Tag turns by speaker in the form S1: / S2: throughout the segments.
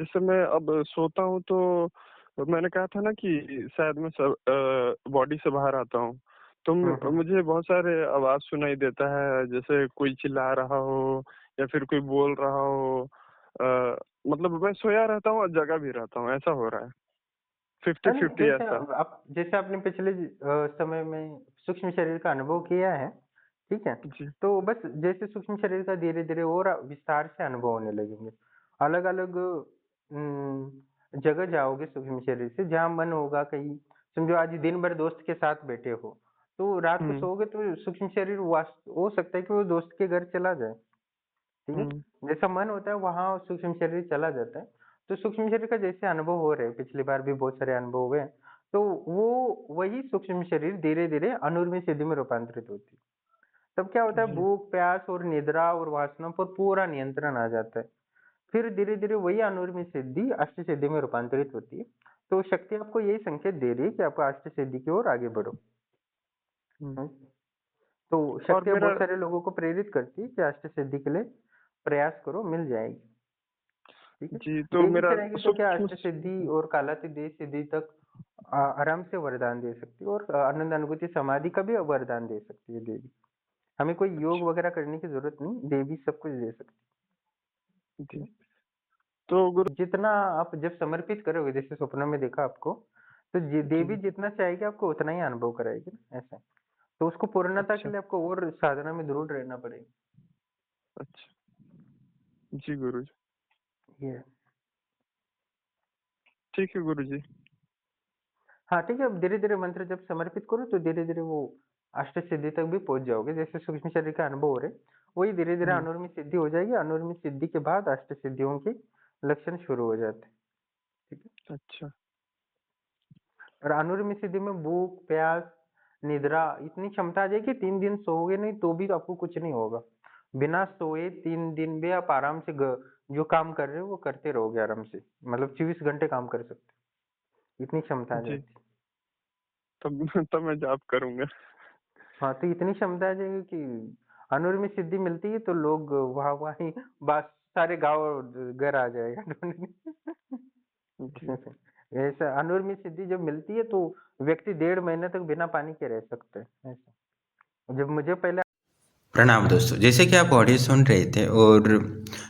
S1: जैसे मैं अब सोता हूँ तो मैंने कहा था ना कि शायद मैं सब बॉडी से बाहर आता हूँ, तो
S2: हम्म।
S1: मुझे बहुत सारे आवाज सुनाई देता है, जैसे कोई चिल्ला रहा हो या फिर कोई बोल रहा हो। अ, मतलब मैं सोया रहता हूँ और जगा भी रहता हूँ, ऐसा हो रहा है, फिफ्टी
S2: नहीं,
S1: फिफ्टी ऐसा।
S2: जैसे आपने पिछले समय में सूक्ष्म शरीर का अनुभव किया है, ठीक है?
S1: जी।
S2: तो बस जैसे सूक्ष्म शरीर का धीरे-धीरे और विस्तार से अनुभव होने लगेंगे। अलग-अलग जगह जाओगे सूक्ष्म शरीर से, जहाँ मन होगा कहीं। समझो आज दिन भर दोस्त के साथ बैठे हो, तो रात को
S1: हम्म।
S2: सोओगे तो सूक्ष्म शरीर हो सकता है कि वो दोस्त के घर चला जाए, ठीक है?
S1: हम्म।
S2: जैसा मन होता है वहाँ सूक्ष्म शरीर चला जाता है। तो सूक्ष्म शरीर का जैसे अनुभव हो रहे हैं, पिछली बार भी बहुत सारे अनुभव हुए हैं, तो वो वही सूक्ष्म शरीर धीरे-धीरे अनुर्मी सिद्धि में रूपांतरित होती है। तब क्या होता है,
S1: जी।
S2: भूख, प्यास और निद्रा और वासना पर पूरा नियंत्रण आ जाता है। फिर धीरे-धीरे वही अनुर्मी सिद्धि अष्ट सिद्धि में रूपांतरित होती है। तो शक्ति आपको यही संकेत दे रही है कि आपको अष्ट सिद्धि की ओर आगे बढ़ो।
S1: हम्म।
S2: हुँ। तो
S1: और
S2: शक्तियाँ
S1: मेरा
S2: बहुत सारे लोगों को प्रेरित करती है कि अष्ट सिद्धि के लिए प्रयास करो, मिल जाएगी। ठीक है?
S1: जी, तो
S2: देवी
S1: मेरा
S2: से रहेंगे तो क्या
S1: सूक्ष्म।
S2: अष्ट सिद्धि और कालातीत सिद्धि तक आराम से वरदान दे सकती है, और आनंद अनुभूति समाधि का भी वरदान दे सकती है देवी। हमें कोई योग
S1: अच्छा।
S2: वगैरह करने की जरूरत नहीं, देवी सब कुछ दे सकती
S1: जी।
S2: है।
S1: तो गुरु।
S2: जितना आप जब समर्पित करोगे, जैसे स्वप्न में देखा आपको, तो देवी
S1: जी।
S2: जितना चाहेगी आपको उतना ही अनुभव कराएगी ना, ऐसा। तो उसको पूर्णता के
S1: अच्छा।
S2: लिए आपको और साधना में दृढ़ रहना पड़ेगा।
S1: अच्छा। जी गुरु जी।
S2: ये
S1: ठीक है गुरु जी।
S2: हाँ, ठीक है। अब धीरे धीरे मंत्र जब समर्पित करो तो धीरे धीरे वो अष्ट सिद्धि तक भी पहुंच जाओगे। जैसे सूक्ष्म शरीर का अनुभव हो रहे, वही धीरे धीरे
S1: हम्म।
S2: अनुर्मी सिद्धि हो जाएगी। अनुर्मी सिद्धि के बाद अष्ट सिद्धियों के लक्षण शुरू हो जाते हैं। ठीक है।
S1: अच्छा।
S2: और अनुर्मी सिद्धि में भूख, प्यास, निद्रा इतनी क्षमता आ जाएगी, 3 दिन सोओगे नहीं तो भी आपको कुछ नहीं होगा। बिना सोए 3 दिन भी आप आराम से जो काम कर रहे हो वो करते रहोगे आराम से। मतलब 24 घंटे काम कर सकते हो, इतनी क्षमता आ
S1: जी।
S2: जाती है।
S1: तब तब मैं जाप करूंगा।
S2: हाँ, तो इतनी क्षमता आ जाएगी कि अनुर्मी सिद्धि मिलती है तो लोग वहाँ वहीं बस सारे गाँव घर आ जाएगा ढूंढने।
S1: जी।
S2: ऐसा अनुर्मी सिद्धि जब मिलती है तो व्यक्ति 1.5 महीने तक बिना पानी के रह सकते हैं, ऐसा। जब मुझे पहले
S3: प्रणाम दोस्तों, जैसे कि आप ऑडियो सुन रहे थे और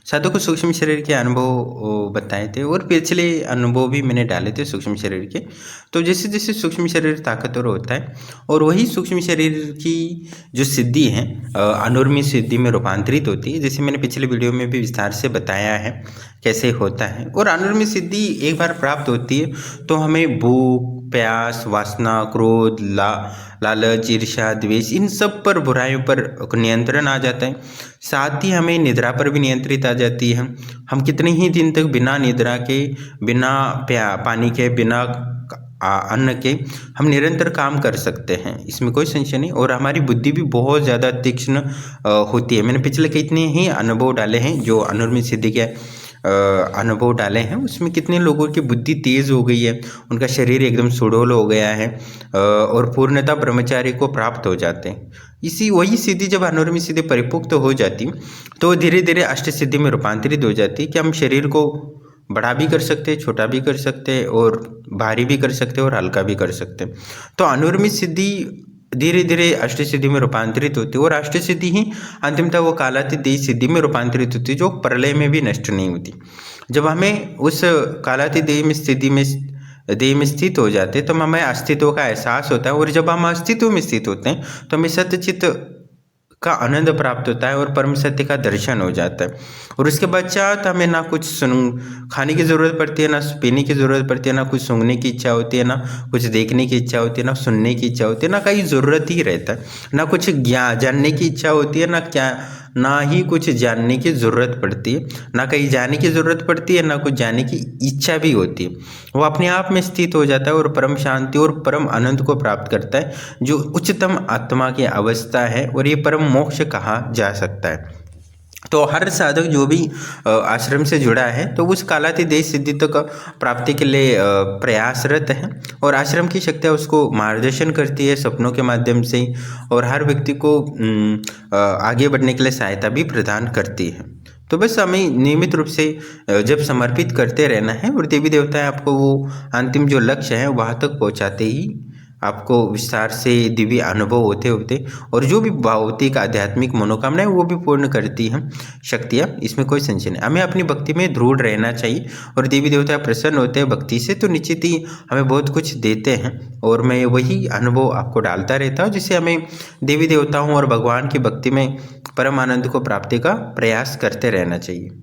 S3: साधु को सूक्ष्म शरीर के अनुभव बताए थे और पिछले अनुभव भी मैंने डाले थे सूक्ष्म शरीर के। तो जैसे जैसे सूक्ष्म शरीर ताकतवर होता है और वही सूक्ष्म शरीर की जो सिद्धि है अनुर्मी सिद्धि में रूपांतरित होती है। जैसे मैंने पिछले वीडियो में भी विस्तार से बताया है कैसे होता है। और अनुर्मी सिद्धि एक बार प्राप्त होती है तो हमें भूख, प्यास, वासना, क्रोध, लालच, ईर्ष्या, द्वेष इन सब पर, बुराइयों पर नियंत्रण आ जाता है। साथ ही हमें निद्रा पर भी नियंत्रित आ जाती है। हम कितने ही दिन तक बिना निद्रा के, बिना पानी के, बिना अन्न के हम निरंतर काम कर सकते हैं, इसमें कोई संशय नहीं। और हमारी बुद्धि भी बहुत ज़्यादा तीक्ष्ण होती है। मैंने पिछले कितने ही अनुभव डाले हैं, जो अनुर्मी सिद्धि के अनुभव डाले हैं, उसमें कितने लोगों की बुद्धि तेज हो गई है, उनका शरीर एकदम सुडौल हो गया है और पूर्णतः ब्रह्मचारी को प्राप्त हो जाते हैं। इसी वही सिद्धि जब अनुर्मी सिद्धि परिपुक्त हो जाती तो धीरे धीरे अष्ट सिद्धि में रूपांतरित हो जाती कि हम शरीर को बड़ा भी कर सकते हैं, छोटा भी कर सकते हैं, और भारी भी कर सकते हैं और हल्का भी कर सकते हैं। तो अनुर्मी सिद्धि धीरे धीरे अष्ट सिद्धि में रूपांतरित होती है और अष्ट सिद्धि ही अंतिमतः वो कालातीत सिद्धि में रूपांतरित होती है, जो प्रलय में भी नष्ट नहीं होती। जब हमें उस कालातीत देह में स्थित हो जाते हैं तो हमें अस्तित्व का एहसास होता है। और जब हम अस्तित्व में स्थित होते हैं तो हमें सत्यचित का आनंद प्राप्त होता है और परम सत्य का दर्शन हो जाता है। और उसके पश्चात हमें ना कुछ खाने की ज़रूरत पड़ती है, ना पीने की ज़रूरत पड़ती है, ना कुछ सूंघने की इच्छा होती है, ना कुछ देखने की इच्छा होती है, ना सुनने की इच्छा होती है, ना कहीं ज़रूरत ही रहता है, ना कुछ जानने की इच्छा होती है, ना ही कुछ जानने की ज़रूरत पड़ती है, ना कहीं जाने की ज़रूरत पड़ती है, ना कुछ जाने की इच्छा भी होती है। वो अपने आप में स्थित हो जाता है और परम शांति और परम आनंद को प्राप्त करता है, जो उच्चतम आत्मा की अवस्था है और ये परम मोक्ष कहा जा सकता है। तो हर साधक जो भी आश्रम से जुड़ा है तो उस कालातीत सिद्धि तक प्राप्ति के लिए प्रयासरत है। और आश्रम की शक्तियाँ उसको मार्गदर्शन करती है सपनों के माध्यम से, और हर व्यक्ति को आगे बढ़ने के लिए सहायता भी प्रदान करती है। तो बस हमें नियमित रूप से जब समर्पित करते रहना है और देवी देवता आपको वो अंतिम जो लक्ष्य है वहाँ तक पहुँचाते ही आपको विस्तार से दिव्य अनुभव होते होते और जो भी भौतिक आध्यात्मिक मनोकामनाएं वो भी पूर्ण करती हैं शक्तियाँ, इसमें कोई संशय नहीं। हमें अपनी भक्ति में दृढ़ रहना चाहिए और देवी देवता प्रसन्न होते हैं भक्ति से तो निश्चित ही हमें बहुत कुछ देते हैं और मैं वही अनुभव आपको डालता रहता हूँ जिससे हमें देवी देवताओं और भगवान की भक्ति में परम आनंद को प्राप्ति का प्रयास करते रहना चाहिए।